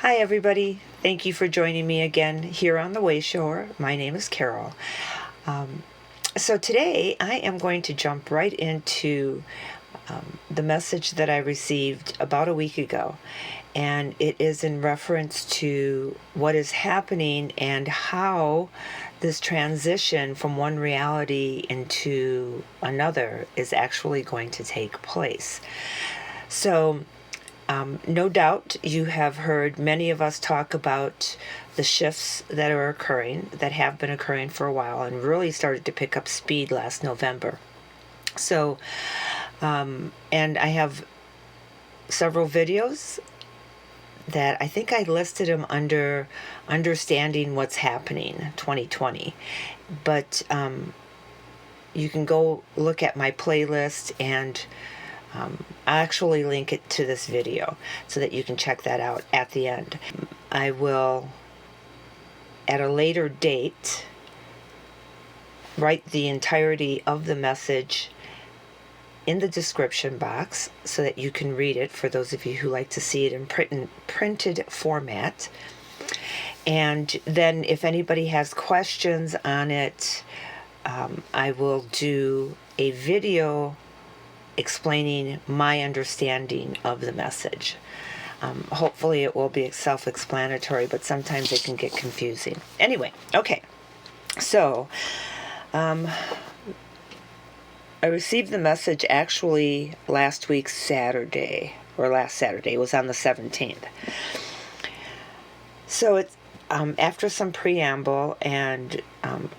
Hi, everybody. Thank you for joining me again here on the Wayshore. My name is Carol. So today I am going to jump right into the message that I received about a week ago. And it is in reference to what is happening and how this transition from one reality into another is actually going to take place. So, no doubt you have heard many of us talk about the shifts that are occurring, that have been occurring for a while, and really started to pick up speed last November. So, and I have several videos that I think I listed them under Understanding What's Happening 2020. But you can go look at my playlist and I'll actually link it to this video so that you can check that out at the end. I will, at a later date, write the entirety of the message in the description box so that you can read it for those of you who like to see it in printed format. And then if anybody has questions on it, I will do a video explaining my understanding of the message. Hopefully it will be self-explanatory, but sometimes it can get confusing. Anyway, okay. So, I received the message actually last Saturday. It was on the 17th. So it's after some preamble and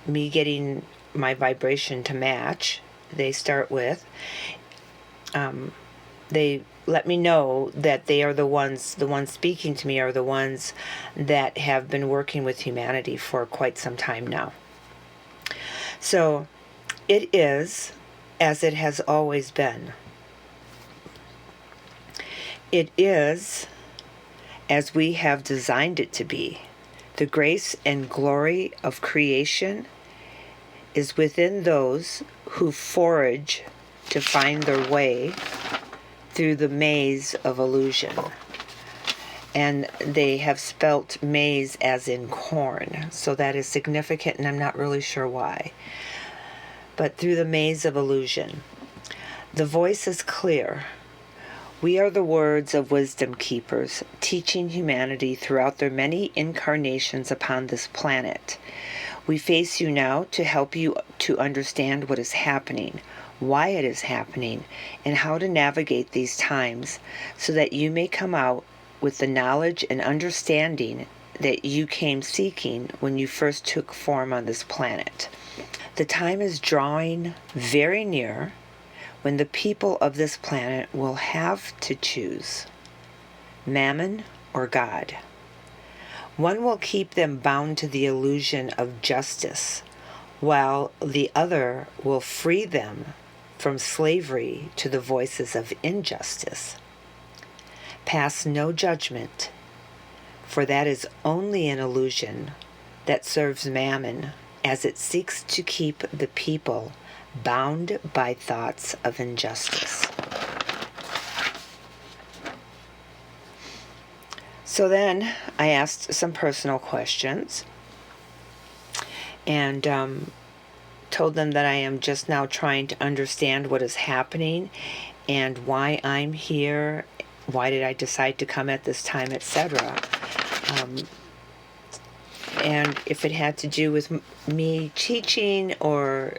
me getting my vibration to match, they start with, they let me know that they are the ones speaking to me are the ones that have been working with humanity for quite some time now. So it is as it has always been. It is as we have designed it to be. The grace and glory of creation is within those who forage to find their way through the maze of illusion. And they have spelt maize as in corn, so that is significant, and I'm not really sure why. But through the maze of illusion. The voice is clear. We are the words of wisdom keepers, teaching humanity throughout their many incarnations upon this planet. We face you now to help you to understand what is happening, why it is happening, and how to navigate these times so that you may come out with the knowledge and understanding that you came seeking when you first took form on this planet. The time is drawing very near when the people of this planet will have to choose Mammon or God. One will keep them bound to the illusion of justice, while the other will free them from slavery to the voices of injustice. Pass no judgment, for that is only an illusion that serves Mammon as it seeks to keep the people bound by thoughts of injustice. So then I asked some personal questions and told them that I am just now trying to understand what is happening and why I'm here, why did I decide to come at this time, etc. And if it had to do with me teaching or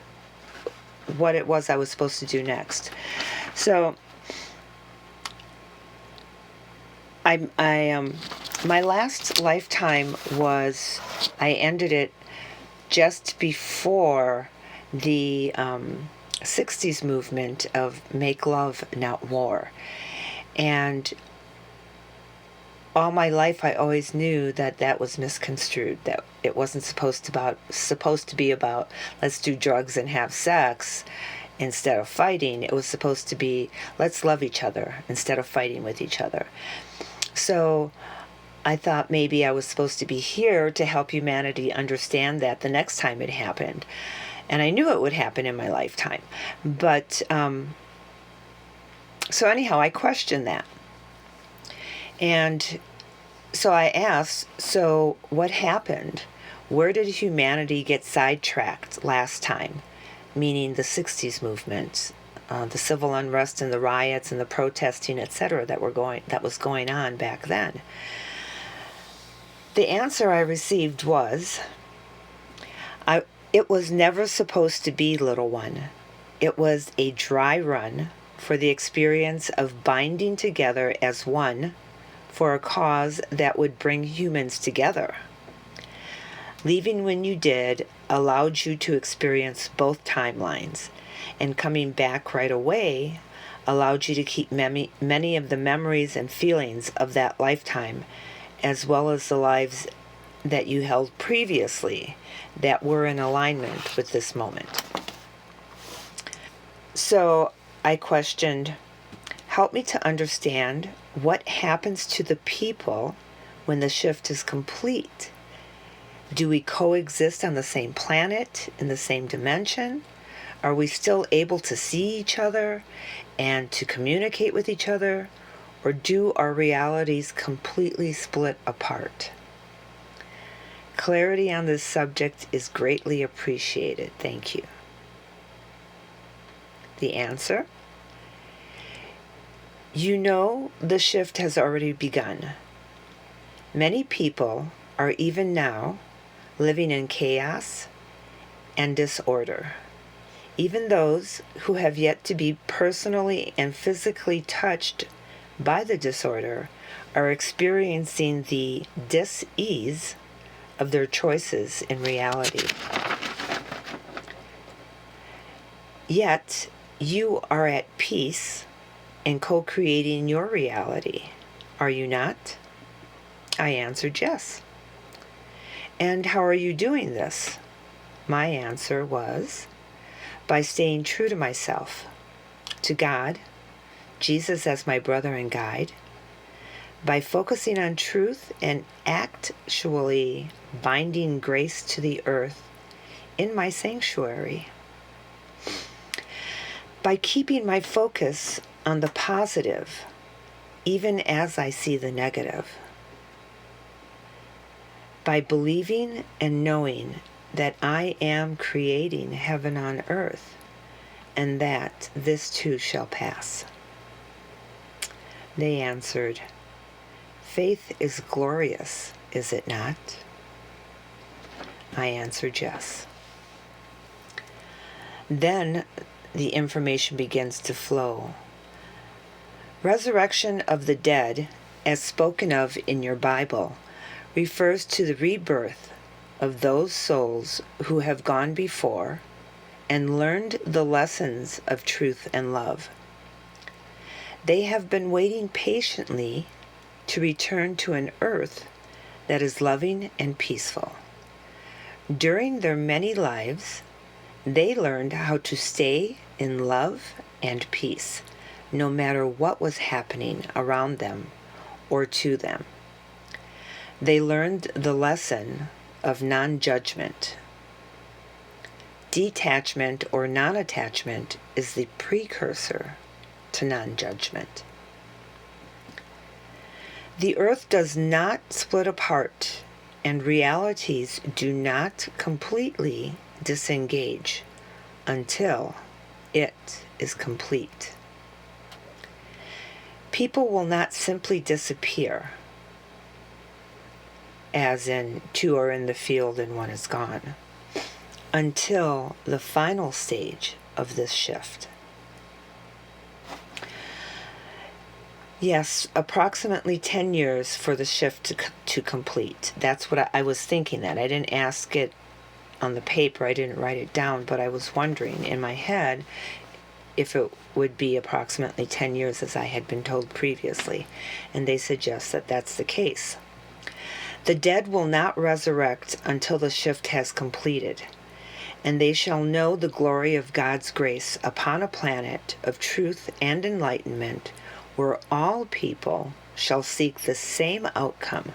what it was I was supposed to do next. So my last lifetime was, I ended it just before the 60s movement of make love, not war. And all my life I always knew that that was misconstrued, that it wasn't supposed to be about let's do drugs and have sex instead of fighting. It was supposed to be let's love each other instead of fighting with each other. So I thought maybe I was supposed to be here to help humanity understand that the next time it happened. And I knew it would happen in my lifetime. But, so anyhow, I questioned that. And So I asked, so what happened? Where did humanity get sidetracked last time? Meaning the 60s movement, the civil unrest and the riots and the protesting, etc., that was going on back then. The answer I received was, it was never supposed to be, little one. It was a dry run for the experience of binding together as one for a cause that would bring humans together. Leaving when you did allowed you to experience both timelines, and coming back right away allowed you to keep many of the memories and feelings of that lifetime, as well as the lives that you held previously that were in alignment with this moment. So I questioned, help me to understand what happens to the people when the shift is complete. Do we coexist on the same planet, in the same dimension? Are we still able to see each other and to communicate with each other? Or do our realities completely split apart? Clarity on this subject is greatly appreciated. Thank you. The answer? You know the shift has already begun. Many people are even now living in chaos and disorder. Even those who have yet to be personally and physically touched by the disorder are experiencing the dis-ease of their choices in reality. Yet, you are at peace in co-creating your reality, are you not? I answered yes. And how are you doing this? My answer was, by staying true to myself, to God, Jesus as my brother and guide, by focusing on truth and actually binding grace to the earth in my sanctuary, by keeping my focus on the positive, even as I see the negative, by believing and knowing that I am creating heaven on earth, and that this too shall pass. They answered, faith is glorious, is it not? I answered yes. Then the information begins to flow. Resurrection of the dead, as spoken of in your Bible, refers to the rebirth of those souls who have gone before and learned the lessons of truth and love. They have been waiting patiently to return to an earth that is loving and peaceful. During their many lives, they learned how to stay in love and peace, no matter what was happening around them or to them. They learned the lesson of non-judgment. Detachment or non-attachment is the precursor to non-judgment. The earth does not split apart, and realities do not completely disengage until it is complete. People will not simply disappear, as in two are in the field and one is gone, until the final stage of this shift. Yes, approximately 10 years for the shift to complete. That's what I was thinking that. I didn't ask it on the paper, I didn't write it down, but I was wondering in my head if it would be approximately 10 years as I had been told previously, and they suggest that that's the case. The dead will not resurrect until the shift has completed, and they shall know the glory of God's grace upon a planet of truth and enlightenment, where all people shall seek the same outcome,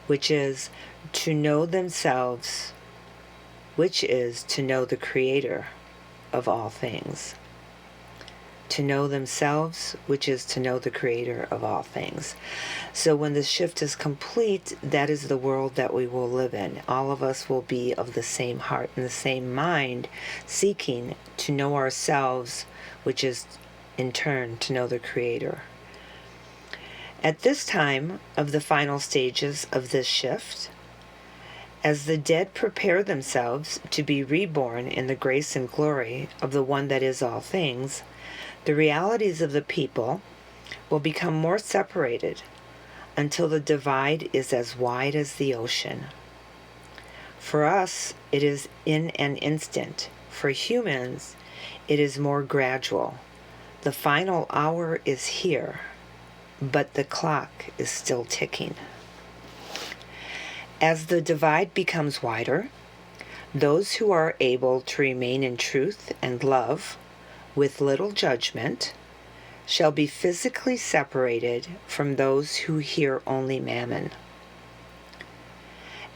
which is to know themselves, which is to know the Creator of all things. to know themselves, which is to know the Creator of all things. So when the shift is complete, that is the world that we will live in. All of us will be of the same heart and the same mind, seeking to know ourselves, which is in turn to know the Creator. At this time of the final stages of this shift, as the dead prepare themselves to be reborn in the grace and glory of the one that is all things, the realities of the people will become more separated until the divide is as wide as the ocean. For us, it is in an instant. For humans, it is more gradual. The final hour is here, but the clock is still ticking. As the divide becomes wider, those who are able to remain in truth and love with little judgment shall be physically separated from those who hear only mammon.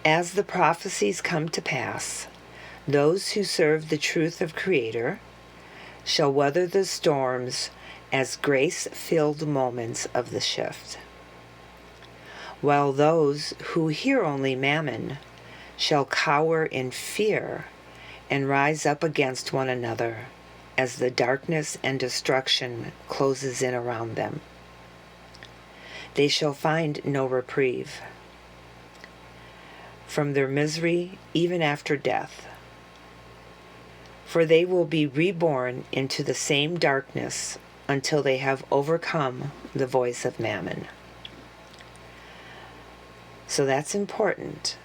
As the prophecies come to pass, those who serve the truth of Creator shall weather the storms as grace-filled moments of the shift, while those who hear only mammon shall cower in fear and rise up against one another as the darkness and destruction closes in around them. They shall find no reprieve from their misery even after death, for they will be reborn into the same darkness until they have overcome the voice of mammon. So that's important,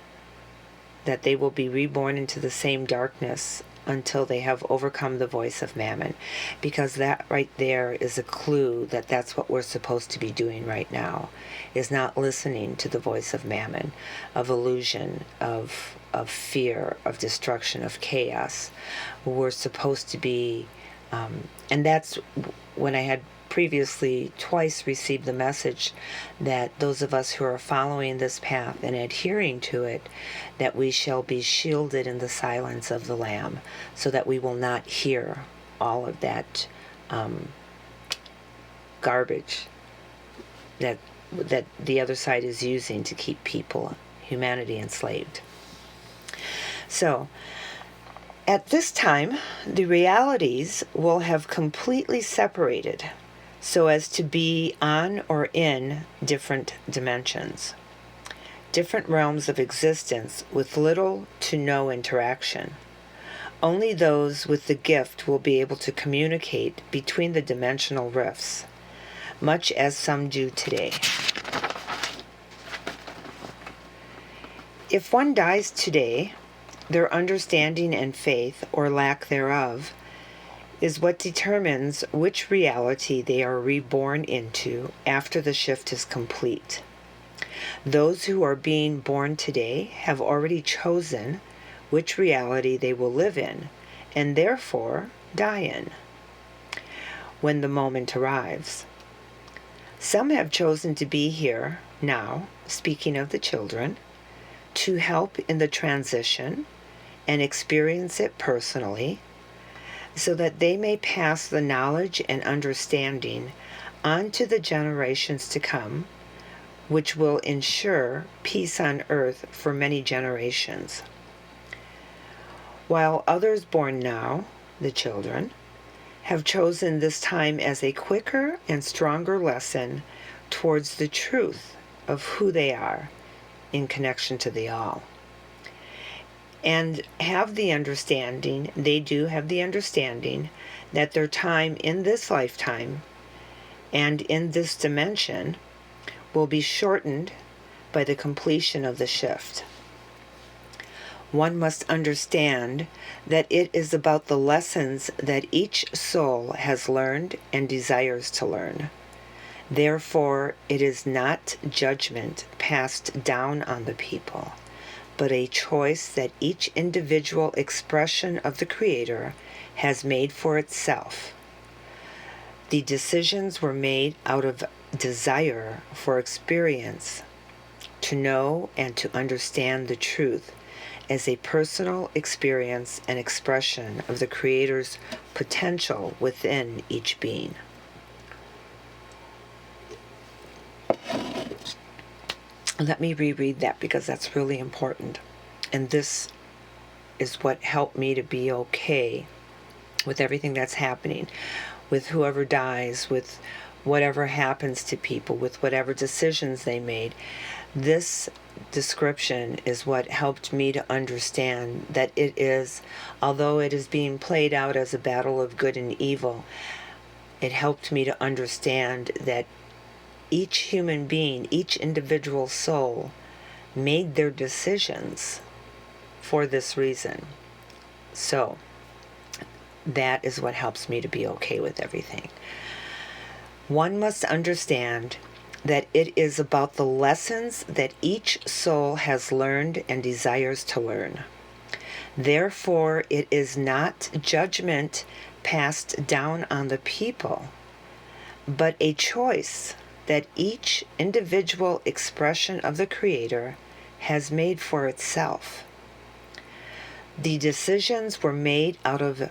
that they will be reborn into the same darkness until they have overcome the voice of mammon, because that right there is a clue that that's what we're supposed to be doing right now, is not listening to the voice of mammon, of illusion, of fear, of destruction, of chaos. We're supposed to be, and that's when I had previously twice received the message that those of us who are following this path and adhering to it, that we shall be shielded in the silence of the Lamb, so that we will not hear all of that garbage that the other side is using to keep people, humanity, enslaved. So at this time, the realities will have completely separated so as to be on or in different dimensions, different realms of existence with little to no interaction. Only those with the gift will be able to communicate between the dimensional rifts, much as some do today. If one dies today, their understanding and faith, or lack thereof, is what determines which reality they are reborn into after the shift is complete. Those who are being born today have already chosen which reality they will live in, and therefore die in, when the moment arrives. Some have chosen to be here now, speaking of the children, to help in the transition and experience it personally, so that they may pass the knowledge and understanding on to the generations to come, which will ensure peace on earth for many generations. While others born now, the children, have chosen this time as a quicker and stronger lesson towards the truth of who they are in connection to the all. And have the understanding, they do have the understanding, that their time in this lifetime and in this dimension will be shortened by the completion of the shift. One must understand that it is about the lessons that each soul has learned and desires to learn. Therefore, it is not judgment passed down on the people, but a choice that each individual expression of the Creator has made for itself. The decisions were made out of desire for experience, to know and to understand the truth, as a personal experience and expression of the Creator's potential within each being. Let me reread that because that's really important. And this is what helped me to be okay with everything that's happening, with whoever dies, with whatever happens to people, with whatever decisions they made. This description is what helped me to understand that it is, although it is being played out as a battle of good and evil, it helped me to understand that each human being, each individual soul, made their decisions for this reason. So that is what helps me to be okay with everything. One must understand that it is about the lessons that each soul has learned and desires to learn. Therefore, it is not judgment passed down on the people, but a choice that each individual expression of the Creator has made for itself. The decisions were made out of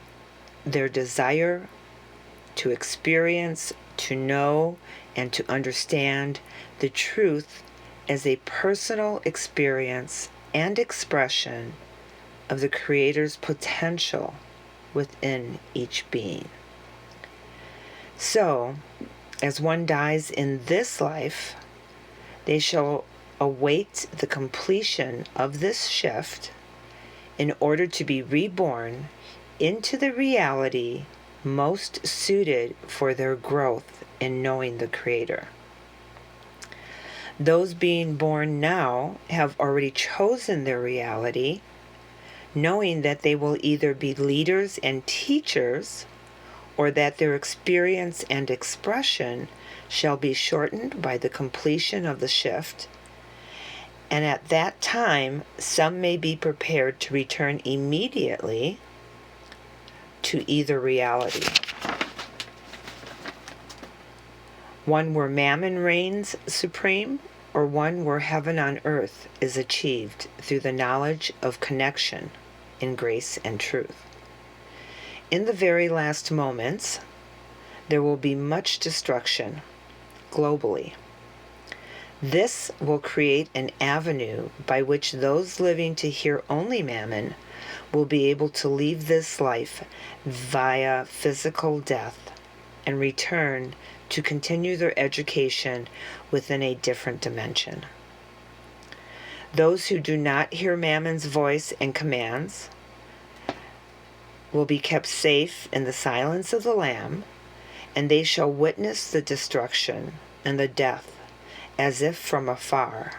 their desire to experience, to know, and to understand the truth as a personal experience and expression of the Creator's potential within each being. So, as one dies in this life, they shall await the completion of this shift in order to be reborn into the reality most suited for their growth in knowing the Creator. Those being born now have already chosen their reality, knowing that they will either be leaders and teachers, or that their experience and expression shall be shortened by the completion of the shift. And at that time, some may be prepared to return immediately to either reality. One where Mammon reigns supreme, or one where heaven on earth is achieved through the knowledge of connection in grace and truth. In the very last moments, there will be much destruction globally. This will create an avenue by which those living to hear only Mammon will be able to leave this life via physical death and return to continue their education within a different dimension. Those who do not hear Mammon's voice and commands will be kept safe in the silence of the Lamb, and they shall witness the destruction and the death as if from afar.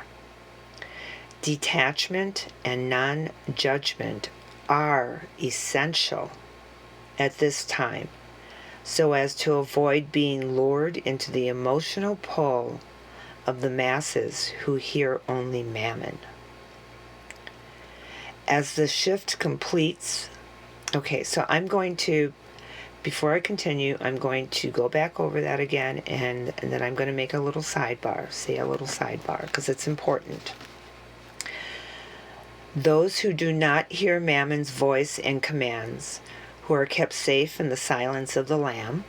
Detachment and non-judgment are essential at this time, so as to avoid being lured into the emotional pull of the masses who hear only Mammon. As the shift completes, okay, so I'm going to, before I continue, I'm going to go back over that again, and then I'm going to make a little sidebar, say a little sidebar, because it's important. Those who do not hear Mammon's voice and commands, who are kept safe in the silence of the Lamb,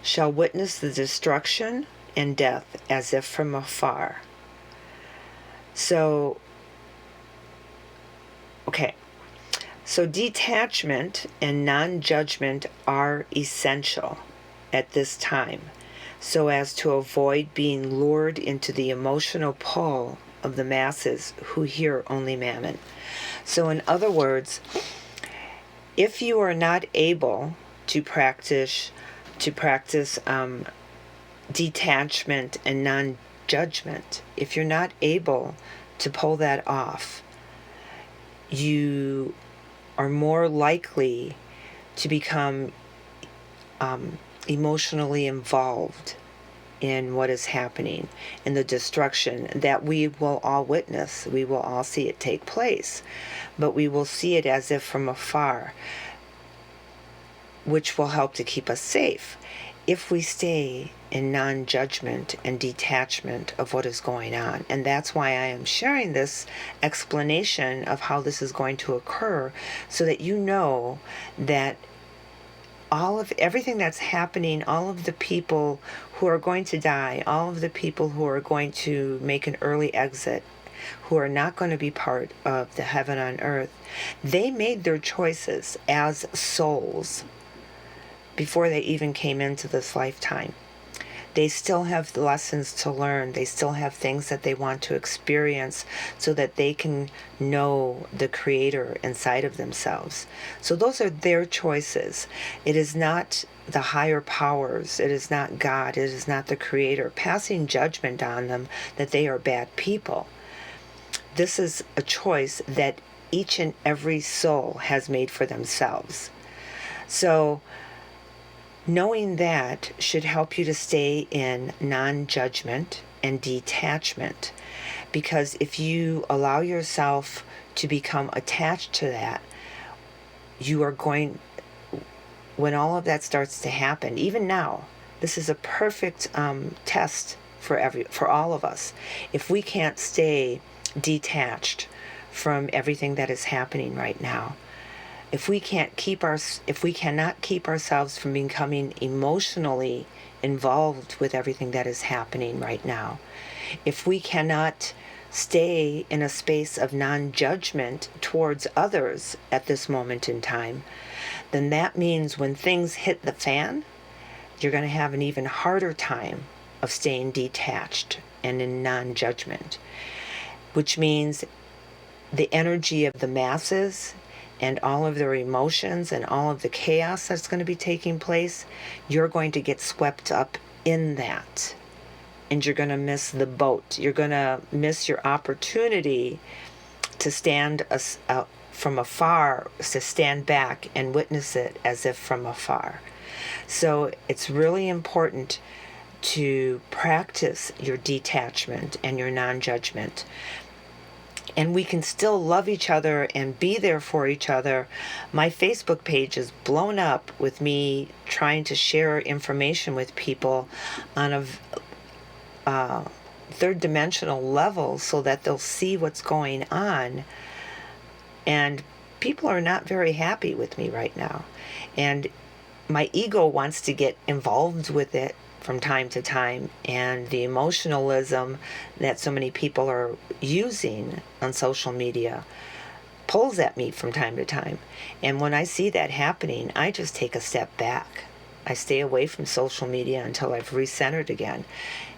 shall witness the destruction and death as if from afar. So, okay. So detachment and non-judgment are essential at this time, so as to avoid being lured into the emotional pull of the masses who hear only Mammon. So in other words, if you are not able to practice detachment and non-judgment, if you're not able to pull that off, you are more likely to become emotionally involved in what is happening, in the destruction that we will all witness. We will all see it take place, but we will see it as if from afar, which will help to keep us safe. if we stay in non-judgment and detachment of what is going on. And that's why I am sharing this explanation of how this is going to occur, so that you know that all of everything that's happening, all of the people who are going to die, all of the people who are going to make an early exit, who are not going to be part of the heaven on earth, they made their choices as souls before they even came into this lifetime. They still have lessons to learn. They still have things that they want to experience so that they can know the Creator inside of themselves. So those are their choices. It is not the higher powers. It is not God. It is not the Creator passing judgment on them that they are bad people. This is a choice that each and every soul has made for themselves. So knowing that should help you to stay in non-judgment and detachment, because if you allow yourself to become attached to that, you are going, when all of that starts to happen, even now, this is a perfect test for all of us. If we can't stay detached from everything that is happening right now, if we cannot keep ourselves from becoming emotionally involved with everything that is happening right now, if we cannot stay in a space of non-judgment towards others at this moment in time, then that means when things hit the fan, you're going to have an even harder time of staying detached and in non-judgment, which means the energy of the masses and all of their emotions and all of the chaos that's going to be taking place, you're going to get swept up in that. And you're going to miss the boat. You're going to miss your opportunity to stand from afar, to stand back and witness it as if from afar. So it's really important to practice your detachment and your non-judgment. And we can still love each other and be there for each other. My Facebook page is blown up with me trying to share information with people on a third dimensional level so that they'll see what's going on. And people are not very happy with me right now. And my ego wants to get involved with it from time to time, and the emotionalism that so many people are using on social media pulls at me from time to time. And when I see that happening, I just take a step back. I stay away from social media until I've recentered again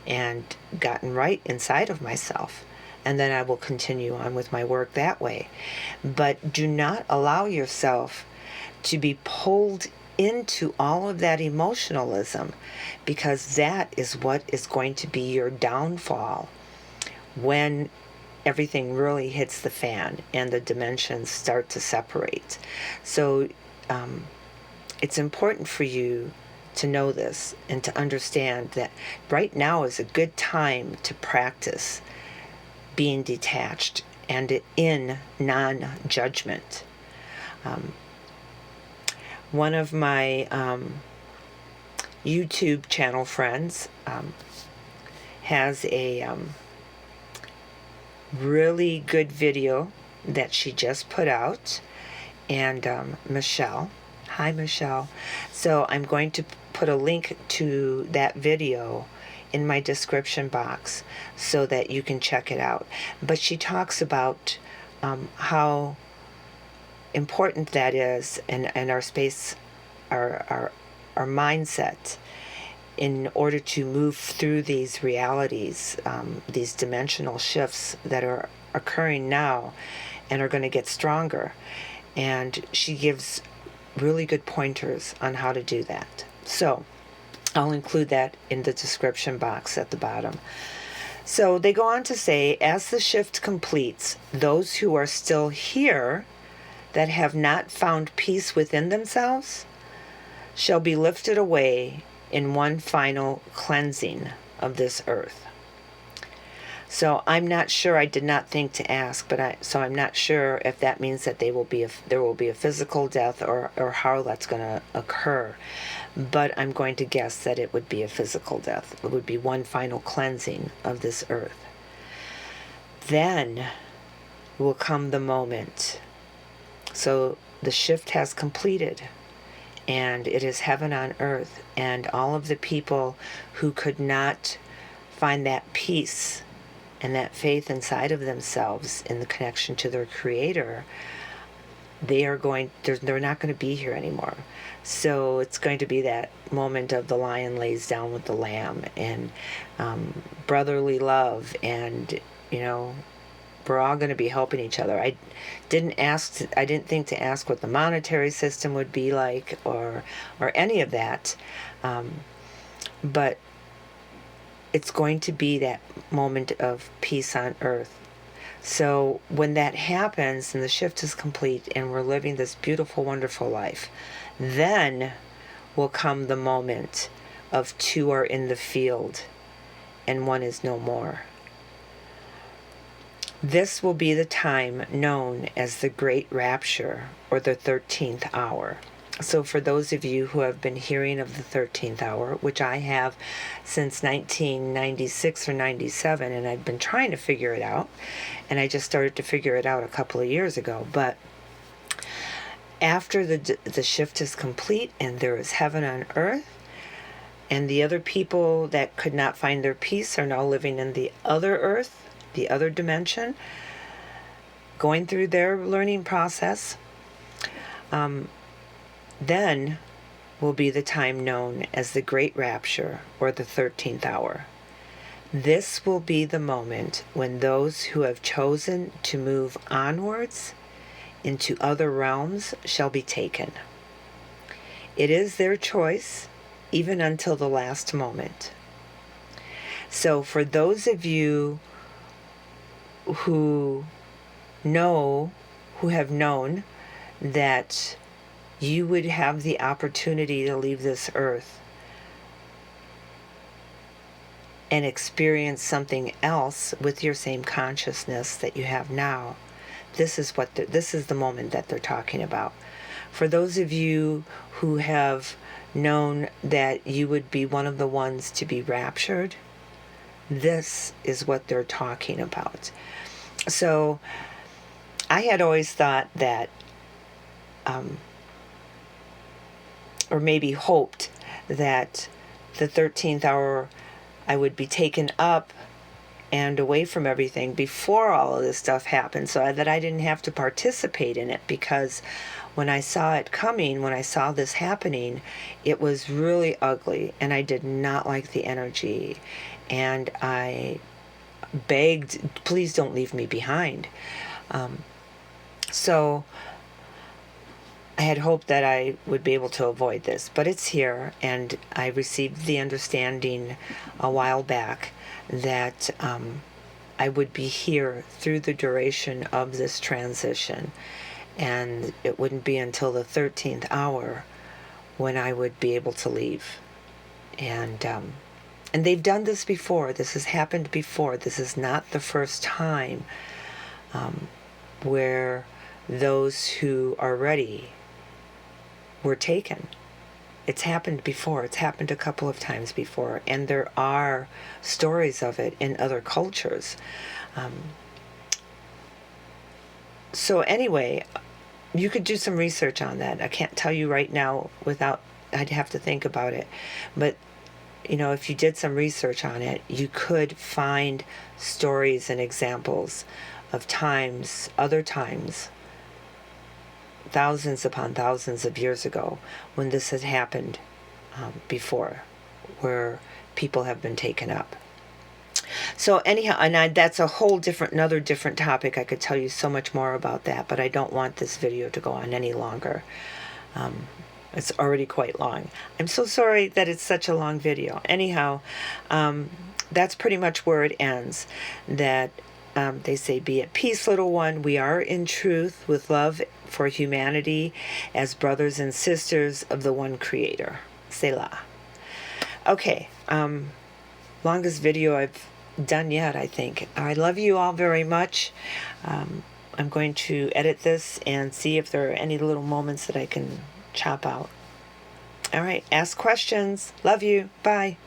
and gotten right inside of myself. And then I will continue on with my work that way. But do not allow yourself to be pulled into all of that emotionalism, because that is what is going to be your downfall when everything really hits the fan and the dimensions start to separate. So it's important for you to know this and to understand that right now is a good time to practice being detached and in non-judgment. One of my YouTube channel friends has a really good video that she just put out, and Michele. Hi, Michele. So I'm going to put a link to that video in my description box so that you can check it out. But she talks about how important that is in our space, our mindset, in order to move through these realities, these dimensional shifts that are occurring now and are going to get stronger. And she gives really good pointers on how to do that. So I'll include that in the description box at the bottom. So they go on to say, as the shift completes, those who are still here that have not found peace within themselves shall be lifted away in one final cleansing of this earth. So I'm not sure. I did not think to ask, so I'm not sure if that means that there will be a physical death, or how that's going to occur. But I'm going to guess that it would be a physical death. It would be one final cleansing of this earth. Then will come the moment. So the shift has completed, and it is heaven on earth, and all of the people who could not find that peace and that faith inside of themselves in the connection to their Creator, they're not going to be here anymore. So it's going to be that moment of the lion lays down with the lamb, and brotherly love, and we're all going to be helping each other. I didn't think to ask what the monetary system would be like, or any of that, but it's going to be that moment of peace on earth. So when that happens and the shift is complete and we're living this beautiful, wonderful life, then will come the moment of two are in the field and one is no more. This will be the time known as the Great Rapture, or the 13th hour. So for those of you who have been hearing of the 13th hour, which I have since 1996 or 97, and I've been trying to figure it out, and I just started to figure it out a couple of years ago, but after the shift is complete and there is heaven on earth, and the other people that could not find their peace are now living in the other earth, the other dimension, going through their learning process, then will be the time known as the Great Rapture, or the 13th hour. This will be the moment when those who have chosen to move onwards into other realms shall be taken. It is their choice, even until the last moment. So for those of you who have known that you would have the opportunity to leave this earth and experience something else with your same consciousness that you have now, this is the moment that they're talking about. For those of you who have known that you would be one of the ones to be raptured, this is what they're talking about. So I had always thought that, or maybe hoped that the 13th hour I would be taken up and away from everything before all of this stuff happened, so that I didn't have to participate in it, because when I saw it coming, when I saw this happening, it was really ugly, and I did not like the energy, and I begged, please don't leave me behind. So I had hoped that I would be able to avoid this, but it's here, and I received the understanding a while back that I would be here through the duration of this transition, and it wouldn't be until the 13th hour when I would be able to leave. And they've done this before. This has happened before. This is not the first time where those who are ready were taken. It's happened before. It's happened a couple of times before, and there are stories of it in other cultures. So anyway, you could do some research on that. I can't tell you right now I'd have to think about it. But if you did some research on it, you could find stories and examples of other times, thousands upon thousands of years ago, when this had happened before, where people have been taken up. So anyhow, that's a whole another different topic. I could tell you so much more about that, but I don't want this video to go on any longer. It's already quite long. I'm so sorry that it's such a long video. Anyhow, that's pretty much where it ends. That they say, be at peace, little one. We are in truth with love for humanity as brothers and sisters of the one Creator. Selah. Okay, longest video I've done yet, I think. I love you all very much. I'm going to edit this and see if there are any little moments that I can chop out. All right, ask questions. Love you. Bye.